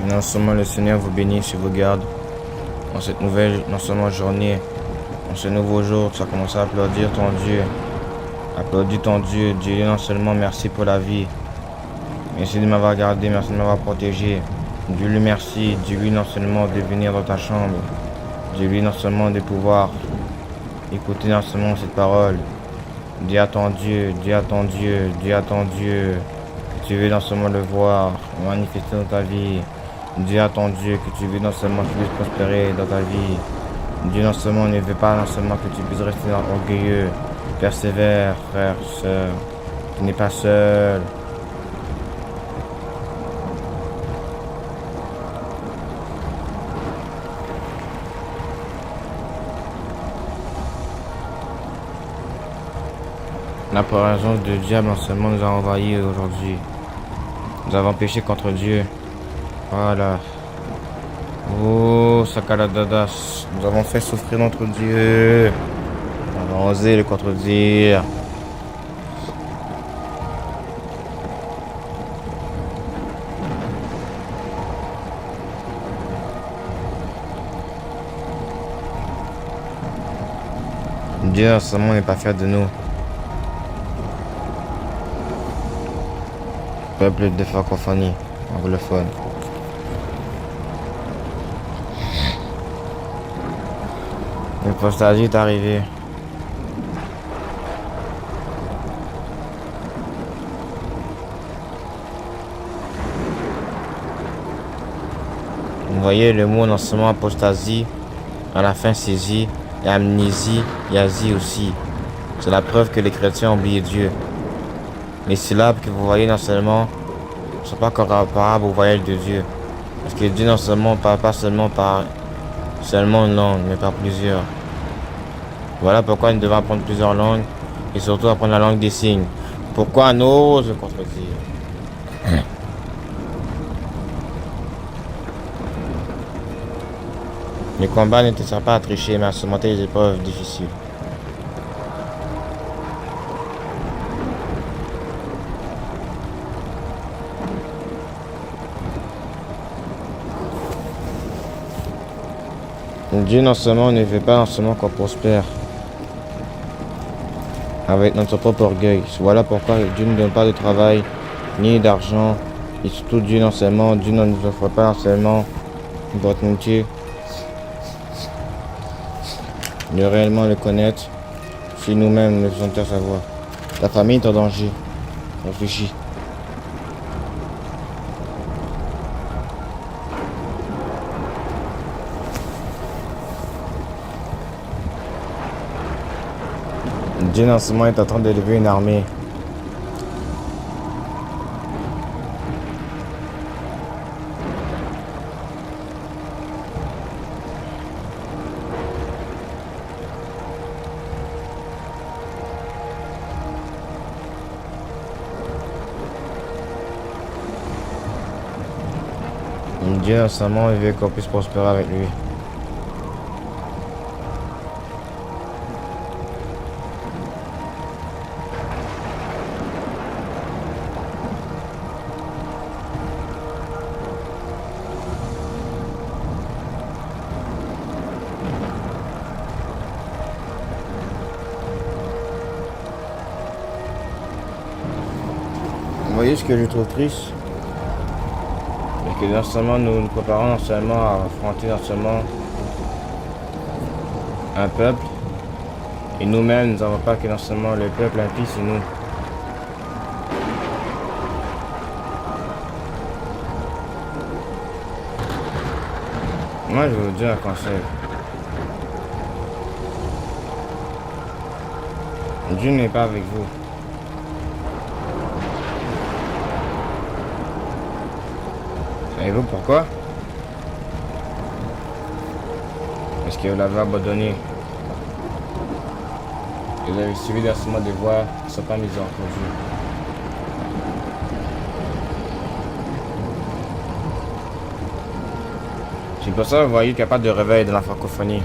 Non seulement le Seigneur vous bénisse et vous garde dans cette nouvelle, non seulement journée, dans ce nouveau jour, tu as commencé à applaudir ton Dieu. Applaudis ton Dieu. Dieu, non seulement merci pour la vie. Merci de m'avoir gardé, merci de m'avoir protégé. Dieu lui merci. Dieu lui non seulement de venir dans ta chambre. Dieu lui non seulement de pouvoir écouter non seulement cette parole. Dis à ton Dieu, dis à ton Dieu, dis à ton Dieu que tu veux non seulement le voir manifester dans ta vie. Dis à ton Dieu que tu veux non seulement qu'il puisse prospérer dans ta vie. Dieu non seulement ne veut pas non seulement que tu puisses rester orgueilleux. Persévère, frère, sœur. Tu n'es pas seul. La présence du diable non seulement nous a envahis aujourd'hui. Nous avons péché contre Dieu. Voilà. Oh, Sakaladadas. Nous avons fait souffrir notre Dieu. Nous avons osé le contredire. Dieu non seulement n'est pas fier de nous. Peuple de francophonie, anglophone. L'apostasie est arrivée. Vous voyez le mot non seulement apostasie, à la fin saisie, et amnésie, yasie aussi. C'est la preuve que les chrétiens ont oublié Dieu. Les syllabes que vous voyez non seulement ne sont pas comparables aux voyelles de Dieu. Parce que Dieu non seulement parle pas seulement par seulement une langue, mais par plusieurs. Voilà pourquoi nous devons apprendre plusieurs langues et surtout apprendre la langue des signes. Pourquoi on ose contredire? Le combat ne te sert pas à tricher, mais à surmonter les épreuves difficiles. Dieu non seulement ne veut pas non seulement qu'on prospère avec notre propre orgueil. Voilà pourquoi Dieu ne donne pas de travail ni d'argent. Et surtout Dieu non seulement, Dieu ne nous offre pas non seulement une opportunité de réellement le connaître si nous-mêmes ne faisons taire sa voix. Ta famille est en danger. Réfléchis. Dieu non seulement est en train d'élever une armée. Dieu non seulement veut qu'on puisse prospérer avec lui. Vous voyez ce que je trouve triste? Et que non seulement nous nous préparons non seulement à affronter non seulement un peuple, et nous-mêmes nous n'avons pas que non seulement le peuple impie, c'est nous. Moi je vais vous dire un conseil. Dieu n'est pas avec vous. Savez-vous pourquoi? Parce que vous l'avez abandonné. Vous avez suivi l'instrument de voix qui ne sont pas mises en conduit. C'est pour ça que vous voyez qu'il n'y a pas de réveil dans la francophonie.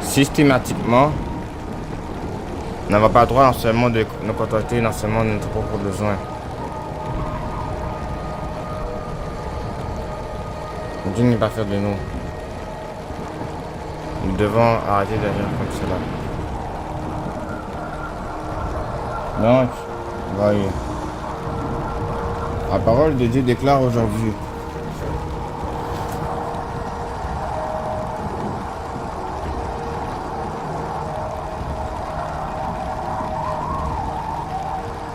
Systématiquement, on n'avons pas le droit non seulement de nous contenter non seulement de notre propre besoin. Dieu n'est pas fier de nous. Nous devons arrêter d'agir comme cela. Donc, voyez. La parole de Dieu déclare aujourd'hui.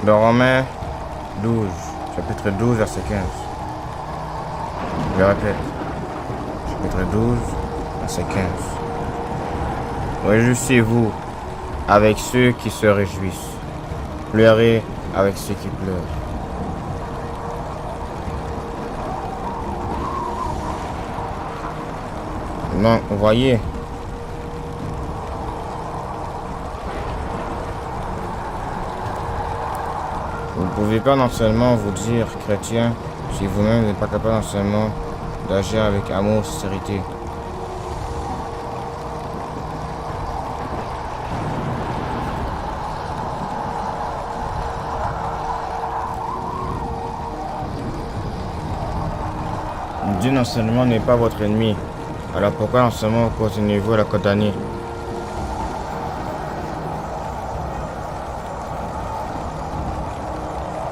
Dans Romains 12, chapitre 12, verset 15. Je répète. Chapitre 12, verset 15. Réjouissez-vous avec ceux qui se réjouissent. Pleurez avec ceux qui pleurent. Donc, vous voyez, vous ne pouvez pas non seulement vous dire chrétien si vous-même n'êtes pas capable non seulement d'agir avec amour et sincérité. Dieu non seulement n'est pas votre ennemi, alors pourquoi non seulement continuez-vous à la condamner?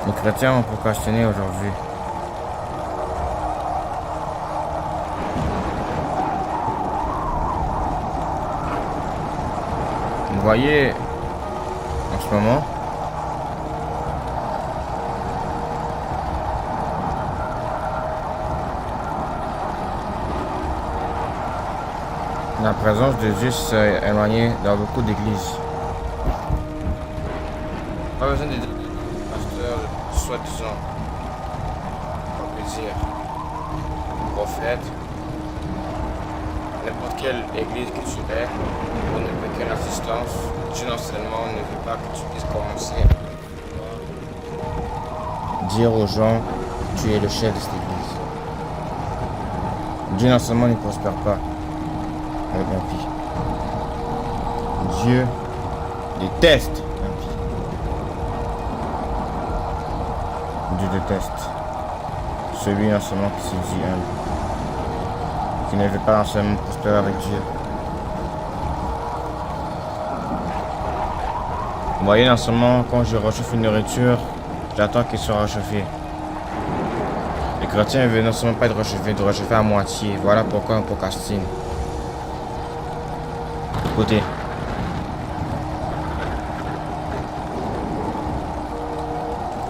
Les chrétiens ont procrastiné aujourd'hui. Vous voyez, en ce moment, la présence de Dieu s'est éloignée dans beaucoup d'églises. Pas besoin de pasteur, soi-disant, on peut dire, prophète, n'importe quelle église que tu es, ou n'importe quelle assistance, Dieu non seulement ne veut pas que tu puisses commencer à dire aux gens que tu es le chef de cette église. Dieu non seulement ne prospère pas avec l'impie. Dieu déteste l'impie. Dieu déteste celui non seulement qui se dit humble, qui ne veut pas non seulement prospérer avec Dieu. Vous voyez, non seulement quand je réchauffe une nourriture, j'attends qu'il soit réchauffé. Les chrétiens ne veulent non seulement pas être réchauffés, de réchauffer à moitié. Voilà pourquoi on procrastine. Écoutez.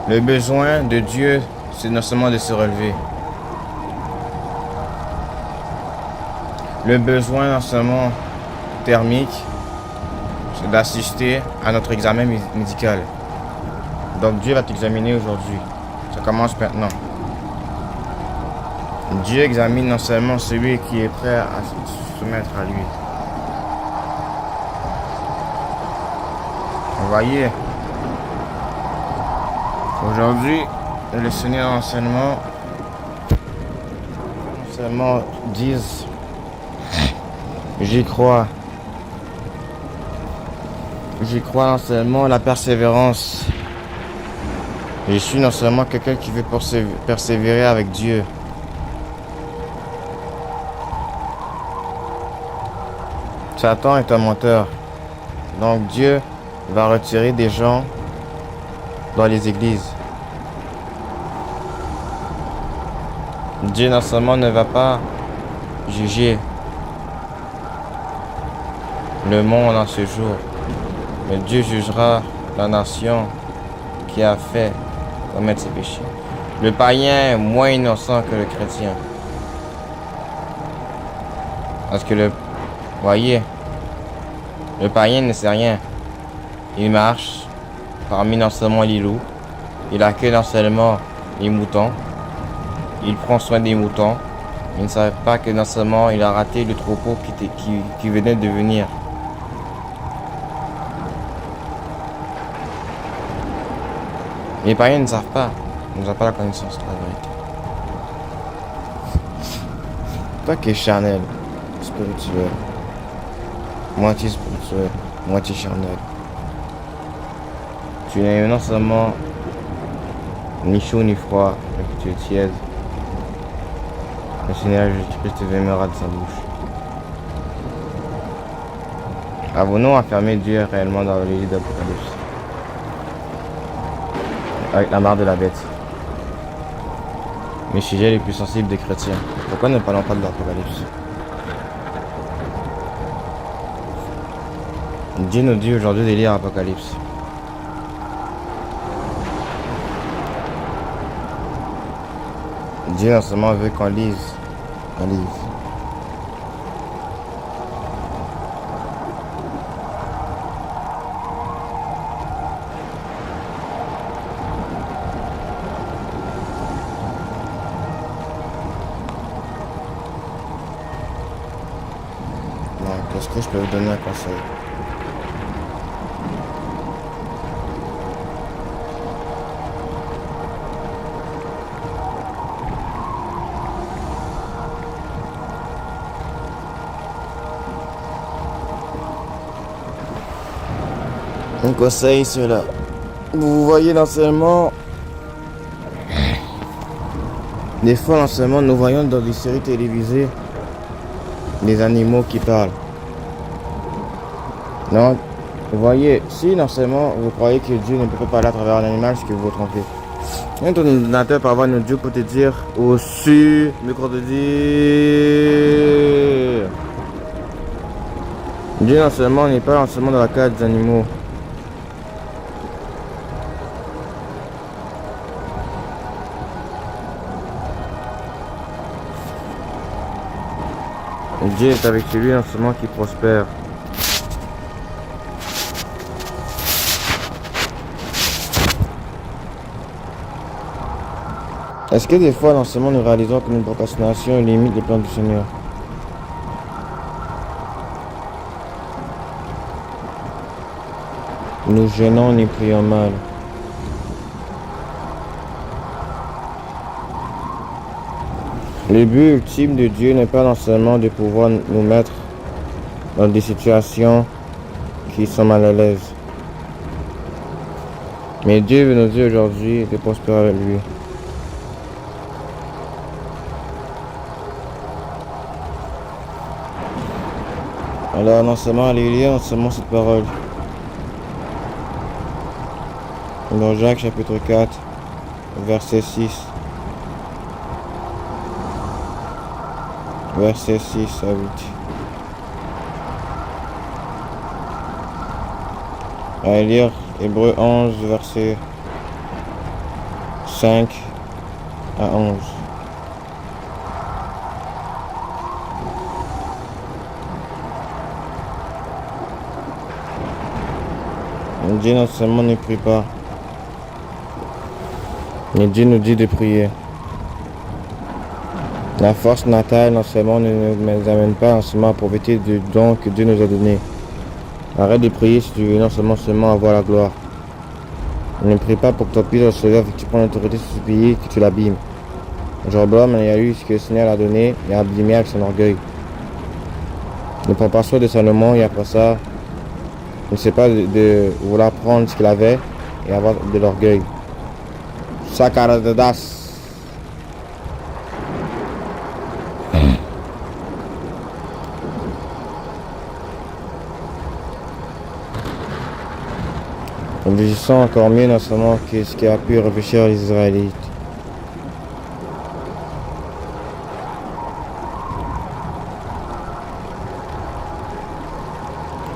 Le besoin de Dieu, c'est non seulement de se relever. Le besoin non seulement thermique, c'est d'assister à notre examen médical. Donc Dieu va t'examiner aujourd'hui. Ça commence maintenant. Dieu examine non seulement celui qui est prêt à se soumettre à lui. Vous voyez, aujourd'hui, le Seigneur non seulement disent, j'y crois non seulement la persévérance. Je suis non seulement quelqu'un qui veut persévérer avec Dieu. Satan est un menteur. Donc Dieu va retirer des gens dans les églises. Dieu non seulement ne va pas juger le monde en ce jour, mais Dieu jugera la nation qui a fait commettre ses péchés. Le païen est moins innocent que le chrétien. Parce que voyez, le païen ne sait rien. Il marche parmi non seulement les loups, il accueille non seulement les moutons, il prend soin des moutons. Il ne savait pas que non seulement il a raté le troupeau qui venait de venir. Les païens ne savent pas. Ils n'ont pas la connaissance de la vérité. Toi qui es charnel, spirituel, moitié spirituel, moitié charnel. Tu n'es non seulement ni chaud ni froid, mais que tu es tiède. Le Seigneur Jésus-Christ demeurera de sa bouche. Avons-nous enfermé Dieu réellement dans le livre d'Apocalypse avec la marque de la bête? Les sujets les plus sensibles des chrétiens. Pourquoi ne parlons pas de l'Apocalypse? Dieu nous dit aujourd'hui de lire l'Apocalypse. Dieu non seulement veut qu'on lise un livre. Donc, est-ce que je peux vous donner un conseil? Un conseil, cela. Vous voyez l'enseignement. Des fois, l'enseignement, nous voyons dans des séries télévisées des animaux qui parlent. Non, vous voyez, si l'enseignement, vous croyez que Dieu ne peut pas parler à travers un animal, c'est que vous vous trompez. Un ordinateur peut avoir un audio pour te dire au-dessus, micro te dire. Dieu l'enseignement n'est pas l'enseignement dans la cage des animaux. Dieu est avec celui en ce moment qui prospère. Est-ce que des fois, dans ce moment, nous réalisons que notre procrastination limite les plans du Seigneur? Nous gênons et prions mal. Le but ultime de Dieu n'est pas seulement de pouvoir nous mettre dans des situations qui sont mal à l'aise. Mais Dieu veut nous dire aujourd'hui de prospérer avec lui. Alors non seulement allez lire, non seulement cette parole. Dans Jacques chapitre 4, verset 6. Verset 6 à 8. Allez lire Hébreux 11, verset 5 à 11. Dieu non seulement ne prie pas, mais Dieu nous dit de prier. La force natale non seulement ne nous amène pas en seulement à profiter du don que Dieu nous a donné. Arrête de prier si tu veux non seulement avoir la gloire. Ne prie pas pour que ton puisse recevoir, que tu prends l'autorité sur ce pays, que tu l'abîmes. Jeroboam, il a eu ce que le Seigneur a donné, il a abîmé avec son orgueil. Ne prends pas soin de Salomon et après ça, ne sais pas de vouloir prendre ce qu'il avait et avoir de l'orgueil. Sakaradas. Réfléchissons encore mieux dans ce moment que ce qui a pu réfléchir les Israélites.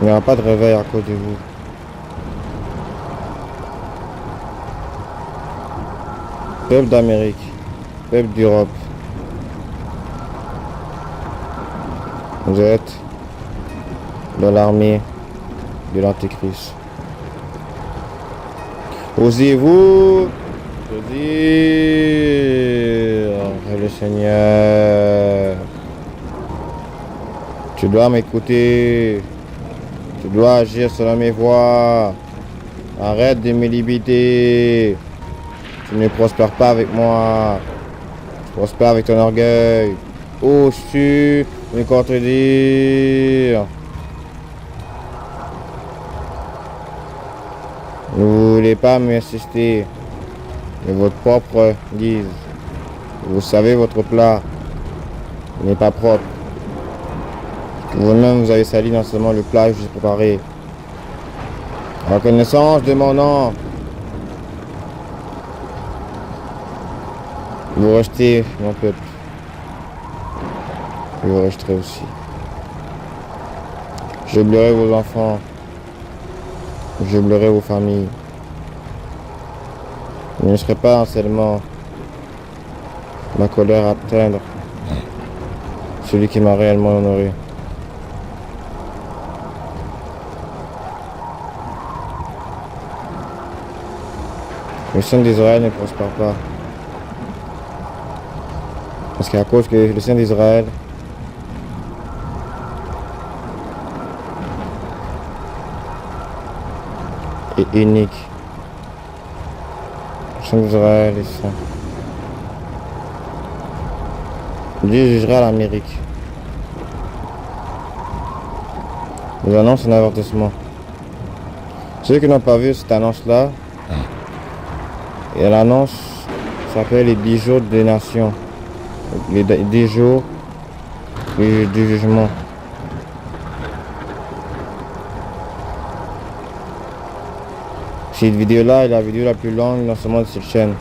Il n'y aura pas de réveil à cause de vous. Peuple d'Amérique, peuple d'Europe, vous êtes dans l'armée de l'Antéchrist. Osez-vous dire le Seigneur, tu dois m'écouter, tu dois agir selon mes voies, arrête de me limiter, tu ne prospères pas avec moi, tu prospères avec ton orgueil. Oses-tu me contredire? Ne voulez pas m'insister de votre propre guise. Vous savez votre plat. Il n'est pas propre. Vous-même, vous avez sali non seulement le plat que je vous ai préparé. En reconnaissance de mon nom, vous rejetez mon peuple. Je vous rejeterai aussi. J'oublierai vos enfants. J'oublierai vos familles. Je ne laisserai pas seulement ma colère atteindre celui qui m'a réellement honoré. Le sang d'Israël ne prospère pas. Parce qu'à cause que le sang d'Israël est unique. Le sang d'Israël est saint. Dieu jugera l'Amérique. Je vous annonce un avertissement. Ceux qui n'ont pas vu cette annonce-là, et l'annonce s'appelle les 10 jours des nations. Les 10 jours du jugement. Cette vidéo-là est la vidéo la plus longue dans ce monde de cette chaîne.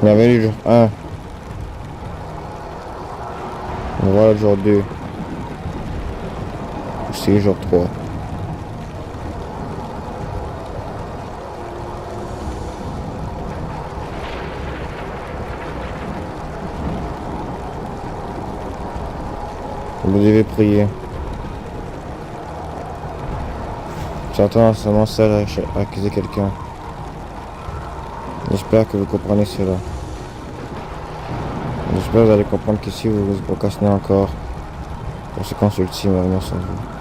Bienvenue le jour 1. Voilà le jour 2. C'est le jour 3. Vous devez prier. J'attends seulement seul à accuser quelqu'un. J'espère que vous comprenez cela. J'espère que vous allez comprendre que si vous vous procrastinez encore pour ce consulting, va venir sans vous.